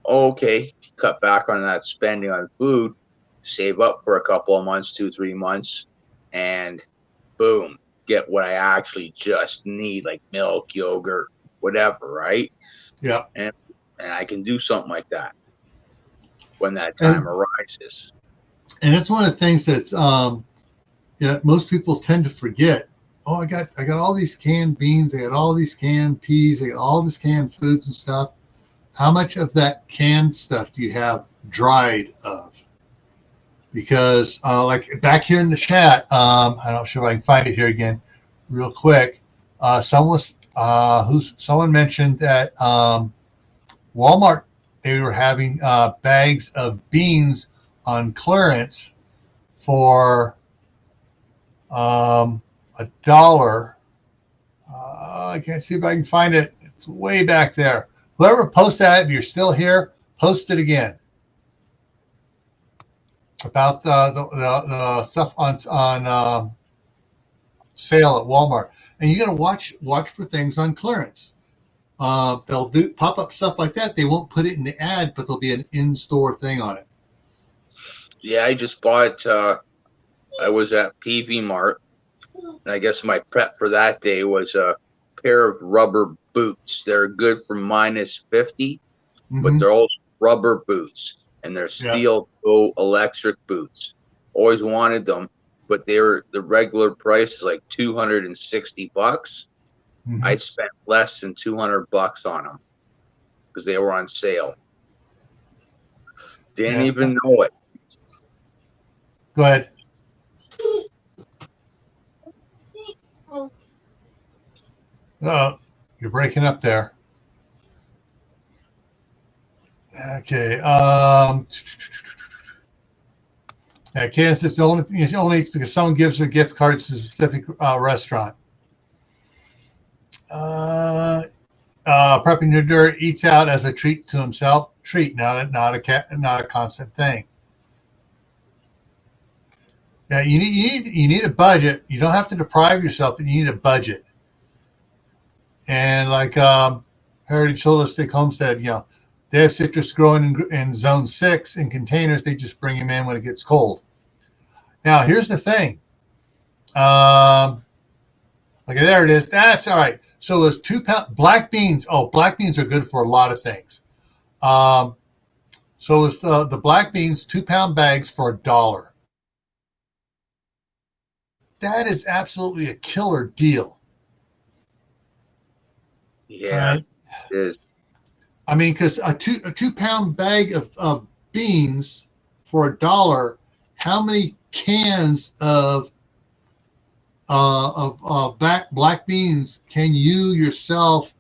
Okay, cut back on that spending on food, save up for a couple of months, 2, 3 months, and boom, get what I actually just need, like milk, yogurt, whatever, right? Yeah. And I can do something like that when that time And arises. it's one of the things that's yeah, most people tend to forget. Oh, I got all these canned beans, I got all these canned peas, I got all this canned foods and stuff. How much of that canned stuff do you have dried of? Because like back here in the chat, I'm not sure if I can find it here again, real quick. Someone mentioned that Walmart, they were having bags of beans on clearance for $1. I can't see if I can find it. It's way back there. Whoever posted that, if you're still here, post it again about the stuff on sale at Walmart. And you got to watch for things on clearance. They'll do pop up stuff like that. They won't put it in the ad, but there'll be an in-store thing on it. Yeah, I just bought. I was at PV Mart, and I guess my prep for that day was a pair of rubber boots. They're good for -50, but Mm-hmm. they're also rubber boots, and they're Yeah. steel toe electric boots. Always wanted them, but the regular price is like $260. Mm-hmm. I spent less than $200 on them because they were on sale. Didn't Yeah. even know it. Go ahead. You're breaking up there. Okay. Kansas is only because someone gives her gift cards to a specific restaurant. Prepping your dirt, eats out as a treat to himself. Treat, not a constant thing. Yeah, you need a budget. You don't have to deprive yourself, but you need a budget. And like Heritage Holistic Homestead, they have citrus growing in zone 6 in containers. They just bring them in when it gets cold. Now, here's the thing. Okay, there it is. That's all right. So those 2 pound black beans. Oh, black beans are good for a lot of things. So it's the black beans 2-pound bags for $1. That is absolutely a killer deal. Yeah, right? It is. I mean, because a 2-pound bag of beans for $1, how many cans of black beans can you yourself,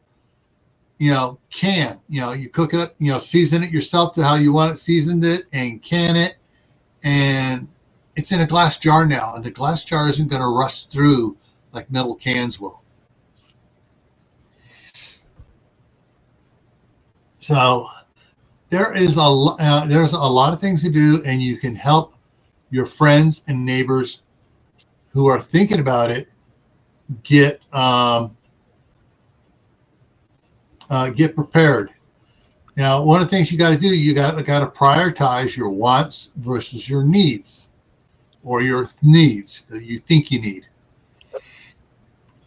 can? You cook it up, season it yourself to how you want it seasoned it and can it. And it's in a glass jar now, and the glass jar isn't going to rust through like metal cans will. So there's a lot of things to do, and you can help your friends and neighbors who are thinking about it get prepared. Now, one of the things you got to do, you got to prioritize your wants versus your needs, or your needs that you think you need.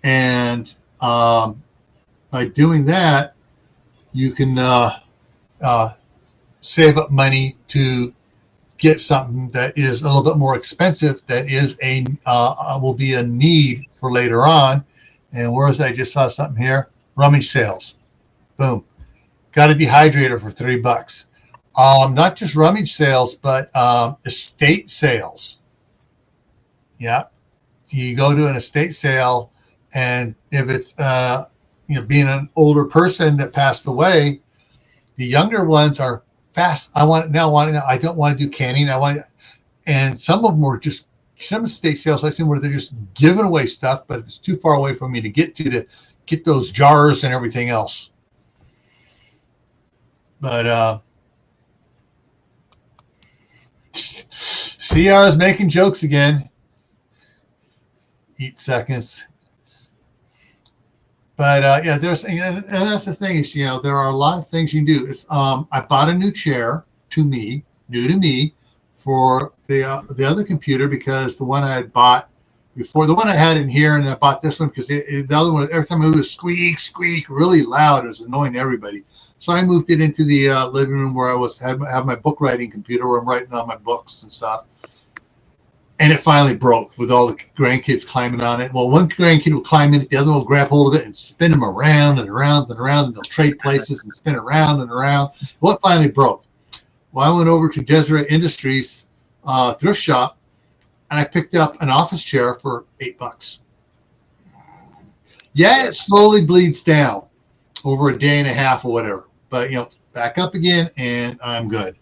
And by doing that, you can save up money to get something that is a little bit more expensive, that is will be a need for later on. And whereas I just saw something here, rummage sales. Boom. Got a dehydrator for $3. Not just rummage sales, but estate sales. Yeah. You go to an estate sale, and if it's being an older person that passed away, the younger ones are fast. I want it now. I don't want to do canning. And some of them were just some estate sales I've seen where they're just giving away stuff, but it's too far away for me to get those jars and everything else. But CR is making jokes again. Eat seconds. But yeah, and that's the thing is, there are a lot of things you can do. I bought a new chair new to me, for the other computer, because the one I had bought before, the one I had in here, and I bought this one because the other one, every time it was squeak really loud, it was annoying everybody. So I moved it into the living room where I have my book writing computer where I'm writing all my books and stuff. And it finally broke with all the grandkids climbing on it. Well, one grandkid will climb in it, the other will grab hold of it and spin them around and around and around, and they'll trade places and spin around and around. Well, it finally broke. Well, I went over to Deseret Industries thrift shop, and I picked up an office chair for $8. Yeah, it slowly bleeds down over a day and a half or whatever. But, back up again, and I'm good.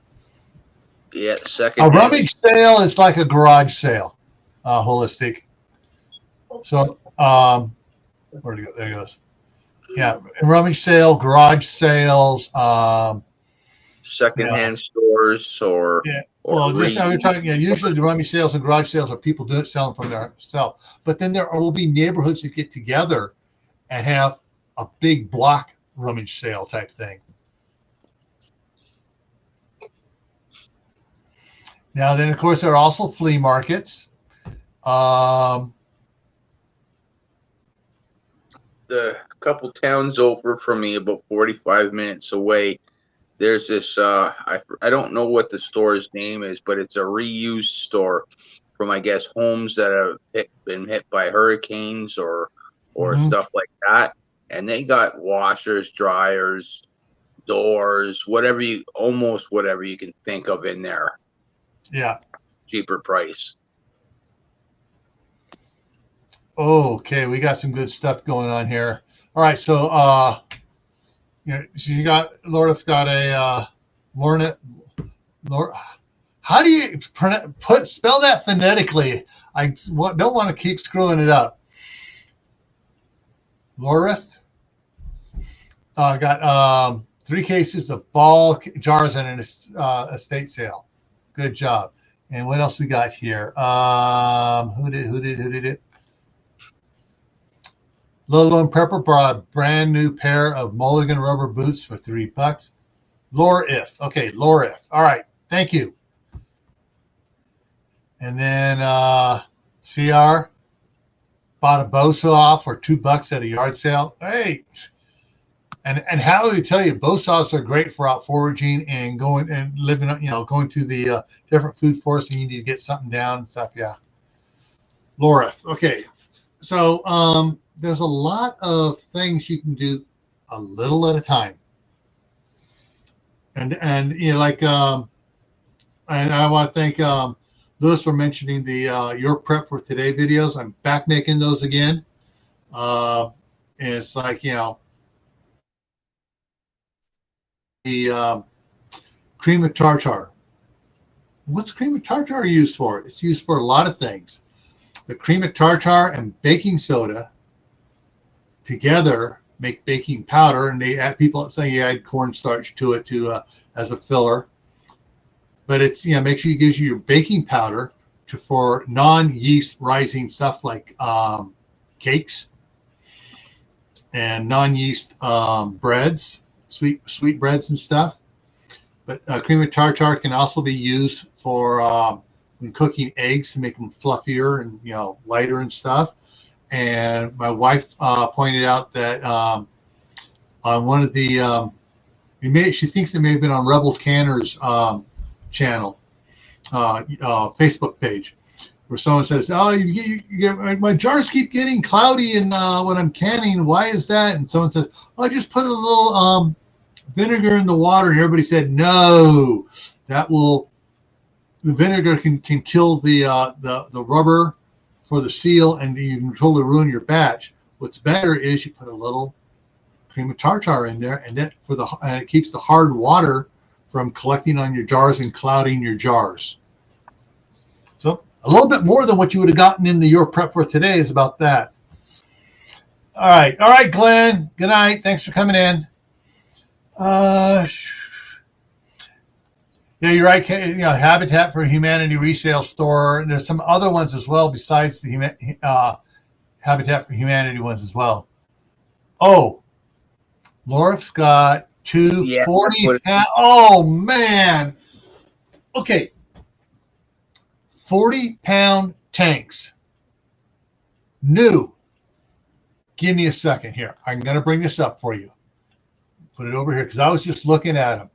Yeah, second. A rummage sale is like a garage sale, holistic. So, where'd it go? There it goes. Yeah, rummage sale, garage sales. Secondhand stores or. Yeah. Well, just now we're talking. Usually the rummage sales and garage sales are people selling from their self. But then there will be neighborhoods that get together and have a big block rummage sale type thing. Now, then, of course, there are also flea markets. The couple towns over from me, about 45 minutes away, there's this, I don't know what the store's name is, but it's a reuse store from, I guess, homes that have been hit by hurricanes or stuff like that. And they got washers, dryers, doors, almost whatever you can think of in there. Yeah. Cheaper price. Okay, we got some good stuff going on here. All right, so Laura's got a Lorna. How do you spell that phonetically? I don't want to keep screwing it up. Lorith got 3 cases of ball jars and an estate sale. Good job. And what else we got here? Who did it? Lolo and Prepper brought a brand new pair of Mulligan rubber boots for $3. Lorif. Okay, Lorif. All right. Thank you. And then CR bought a bow saw for $2 at a yard sale. Hey. And how do we tell you, bow saws are great for out foraging and going and living, going to the different food forests, and you need to get something down and stuff. Yeah. Laura. Okay. So there's a lot of things you can do a little at a time. And and I want to thank Louis for mentioning the Your Prep for Today videos. I'm back making those again. And it's like, the cream of tartar. What's cream of tartar used for? It's used for a lot of things. The cream of tartar and baking soda together make baking powder, and people say you add cornstarch to it as a filler. But it's make sure it gives you your baking powder for non-yeast rising stuff like cakes and non-yeast breads. Sweet breads and stuff. But cream of tartar can also be used for when cooking eggs to make them fluffier and lighter and stuff. And my wife pointed out that on one of the she thinks it may have been on Rebel Canner's channel, Facebook page, where someone says, "Oh, my jars keep getting cloudy, and when I'm canning, why is that?" And someone says, "Oh, I just put a little vinegar in the water." And everybody said, "No, the vinegar can kill the rubber for the seal, and you can totally ruin your batch. What's better is you put a little cream of tartar in there, and it keeps the hard water from collecting on your jars and clouding your jars." So a little bit more than what you would have gotten in the Your Prep for Today is about that. All right, Glenn. Good night. Thanks for coming in. Yeah, you're right. Habitat for Humanity resale store. And there's some other ones as well besides the Habitat for Humanity ones as well. Oh, Laura's got two 40-pound. Oh, man. Okay. 40-pound tanks. New. Give me a second here. I'm going to bring this up for you. Put it over here because I was just looking at them.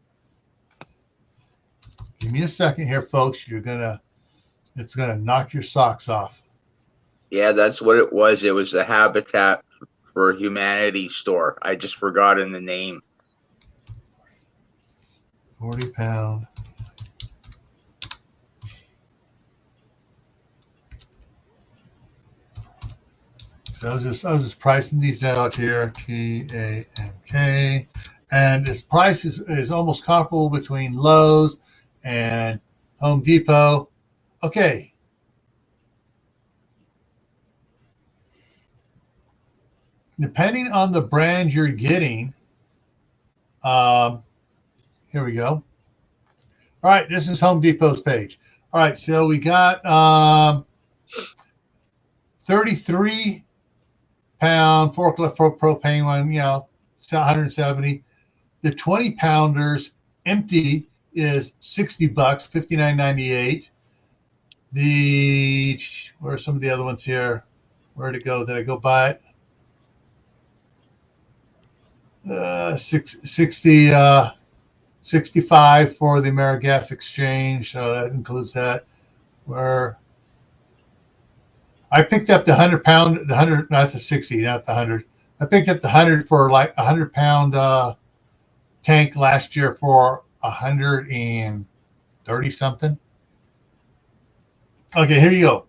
Give me a second here, folks. It's gonna knock your socks off. Yeah, that's what it was. It was the Habitat for Humanity store. I just forgot the name. 40-pound. So I was just pricing these out here. TAMK, and this price is almost comparable between Lowe's and Home Depot. Okay. Depending on the brand you're getting, here we go. All right, this is Home Depot's page. All right, so we got 33-pound forklift for propane one, it's 170. The 20-pounders empty is $60, $59.98. Where are some of the other ones here? Where'd it go? Did I go by it? 65 for the AmeriGas Exchange. So that includes that. Where I picked up the 100-pound, that's a 60, not the 100. I picked up the 100 for like a 100-pound tank last year for 130 something. Okay, here you go.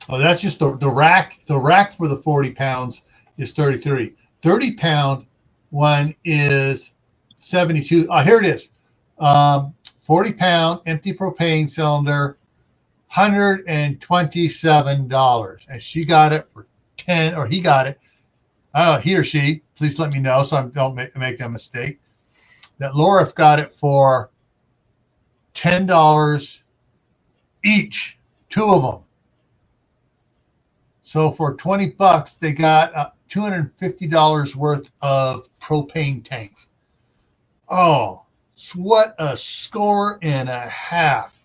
That's just the rack. The rack for the 40 pounds is 33. 30-pound one is 72. Oh, here it is. 40-pound empty propane cylinder, $127. And she got it for 10, or he got it. I don't know, he or she. Please let me know so I don't make a mistake. That Laura got it for $10 each, two of them. So for $20, they got $250 worth of propane tank. Oh, what a score and a half.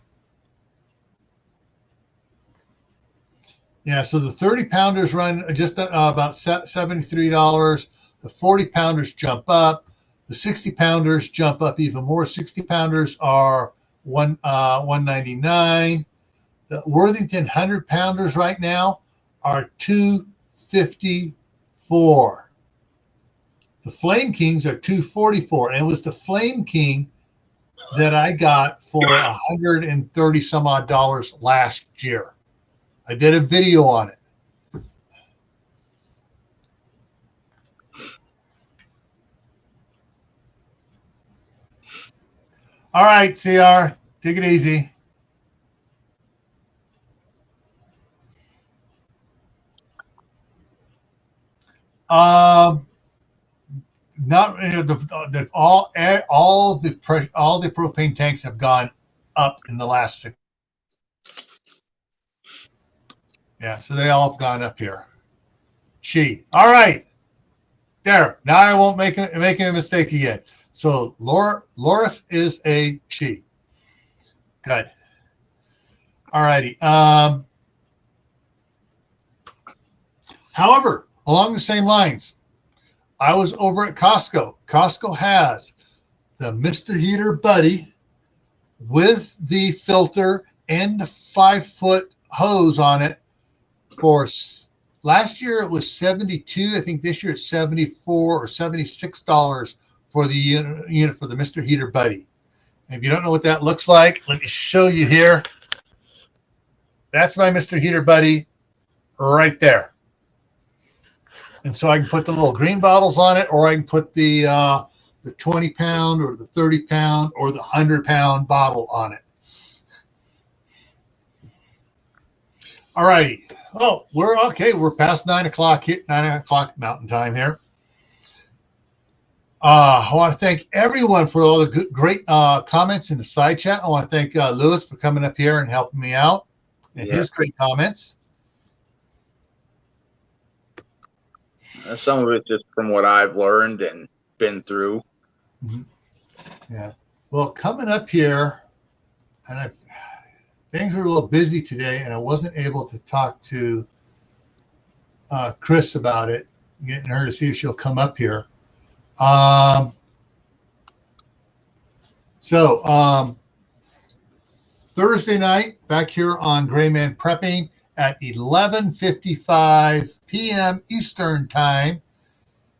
Yeah, so the 30-pounders run just about $73. The 40-pounders jump up. The 60-pounders jump up even more. 60-pounders are $199. The Worthington 100-pounders right now are $254. The Flame Kings are $244, and it was the Flame King that I got for $130 some odd last year. I did a video on it. All right, CR, take it easy. Not all the propane tanks have gone up in the last 6. Yeah, so they all have gone up here. All right, there. Now I won't make a mistake again. So Laura is a she. Good. All righty. However, along the same lines, I was over at Costco. Costco has the Mr. Heater Buddy with the filter and the 5-foot hose on it. For last year, it was $72. I think this year it's $74 or $76 for the unit for the Mr. Heater Buddy. And if you don't know what that looks like, let me show you here. That's my Mr. Heater Buddy right there. And so I can put the little green bottles on it, or I can put the the 20-pound or the 30-pound or the 100-pound bottle on it. All righty. Oh, we're okay. We're past 9 o'clock here, 9 o'clock Mountain Time here. I want to thank everyone for all the good, great comments in the side chat. I want to thank Lewis for coming up here and helping me out and his great comments. Some of it just from what I've learned and been through. Mm-hmm. Yeah. Well, coming up here, and things are a little busy today, and I wasn't able to talk to Chris about it, getting her to see if she'll come up here. Thursday night, back here on GrayManPrepping at 11:55 p.m. Eastern time,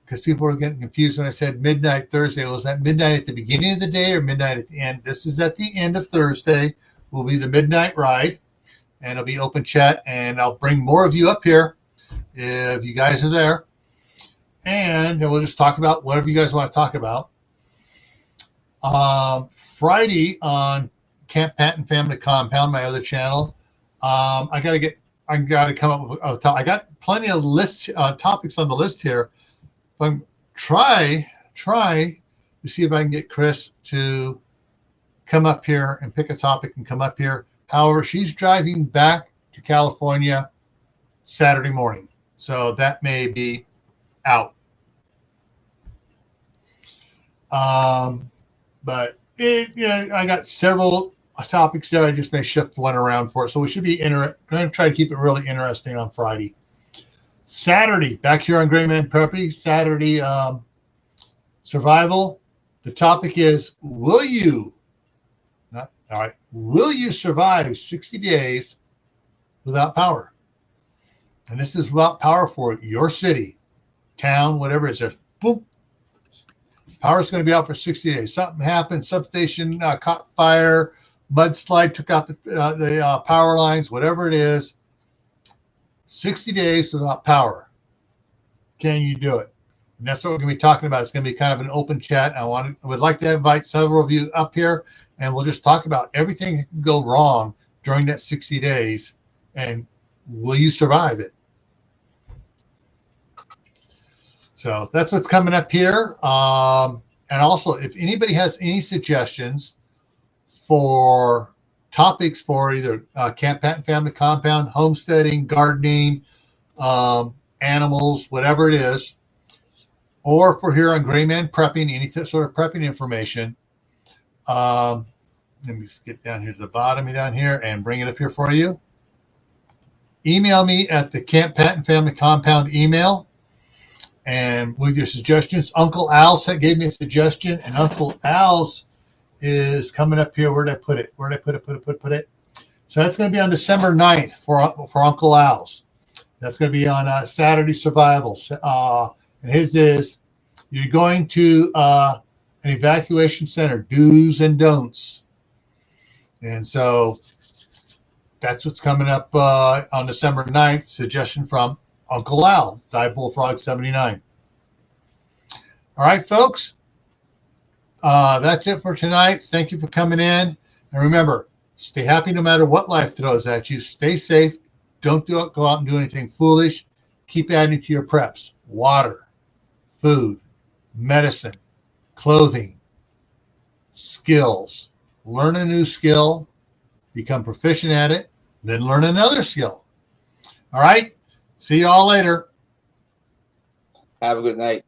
because people are getting confused when I said midnight Thursday. Was that midnight at the beginning of the day or midnight at the end? This is at the end of Thursday. Will be the midnight ride, and it'll be open chat, and I'll bring more of you up here if you guys are there. And then we'll just talk about whatever you guys want to talk about. Friday on Camp Patton Family Compound, my other channel, I got to come up with I got plenty of topics on the list here. But I'm try to see if I can get Chris to come up here and pick a topic and come up here. However, she's driving back to California Saturday morning, so that may be out. But I got several topics there. I just may shift one around for it. So we should be going to try to keep it really interesting on Friday. Saturday, back here on GrayManPrepping, Saturday survival. The topic is, will you survive 60 days without power? And this is without power for your city, town, whatever it is. There's boom. Power's going to be out for 60 days. Something happened. Substation caught fire. Mudslide took out the power lines. Whatever it is, 60 days without power. Can you do it? And that's what we're going to be talking about. It's going to be kind of an open chat. I would like to invite several of you up here, and we'll just talk about everything that can go wrong during that 60 days, and will you survive it? So that's what's coming up here. And also, if anybody has any suggestions for topics for either Camp Patton Family Compound, homesteading, gardening, animals, whatever it is, or for here on GrayManPrepping, any sort of prepping information, let me just get down here to the bottom down here and bring it up here for you. Email me at the Camp Patton Family Compound email. And with your suggestions, Uncle Al gave me a suggestion, and Uncle Al's is coming up here. Where did I put it? Put it. So that's going to be on December 9th for Uncle Al's. That's going to be on Saturday Survival. And his is, you're going to an evacuation center, do's and don'ts. And so that's what's coming up on December 9th. Suggestion from Uncle Al, Die Bullfrog 79. All right, folks. That's it for tonight. Thank you for coming in. And remember, stay happy no matter what life throws at you. Stay safe. Don't go out and do anything foolish. Keep adding to your preps. Water, food, medicine, clothing, skills. Learn a new skill. Become proficient at it. Then learn another skill. All right? See you all later. Have a good night.